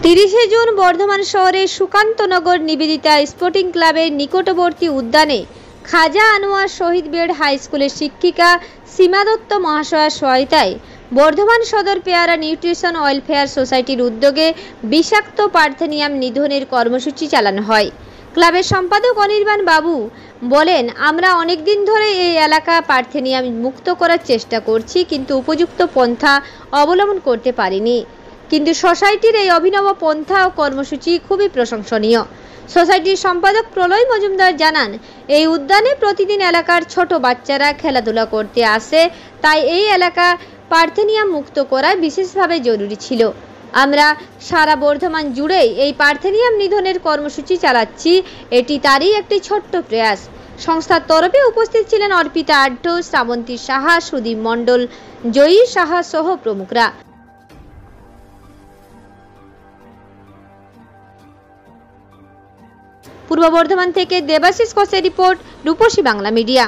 30 June Bardhaman শহরের Sukantanagar Nivedita sporting ক্লাবের নিকটবর্তী উদ্যানে খাজা আনোয়ার শহীদ বেড হাই স্কুলের শিক্ষিকা সীমা দত্ত মহাশয়ের সহায়তায় বর্ধমান সদর পেয়ারা নিউট্রিশন ওয়েলফেয়ার সোসাইটির উদ্যোগে বিষাক্ত পার্থেনিয়াম নিধনের কর্মসূচি চালানো হয়। ক্লাবের সম্পাদক অনির্বাণ বাবু বলেন, আমরা অনেক দিন ধরে এই এলাকা পার্থেনিয়াম মুক্ত করার চেষ্টা করছি, কিন্তু উপযুক্ত পন্থা অবলম্বন করতে পারিনি। কিন্তু সোসাইটির এই অভিনব পন্থা ও কর্মসূচি খুবই প্রশংসনীয়। সোসাইটির সম্পাদক প্রলয় মজুমদার জানান, এই উদ্যানে প্রতিদিন এলাকার ছোট বাচ্চারা খেলাধুলা করতে আসে, তাই এই এলাকা পার্থেনিয়াম মুক্ত করা বিশেষভাবে জরুরি ছিল। আমরা সারা বর্ধমান জুড়েই এই পার্থেনিয়াম নিধনের কর্মসূচি চালাচ্ছি, এটি তারই একটি ছোট্ট প্রয়াস। সংস্থার তরফে উপস্থিত ছিলেন অর্পিতা আড্ড, শ্রাবন্তী সাহা, সুদীপ মণ্ডল, জয়ী সাহা সহ প্রমুখরা। পূর্ব বর্ধমান থেকে দেবাশিস ঘোষের রিপোর্ট, রূপসী বাংলা মিডিয়া।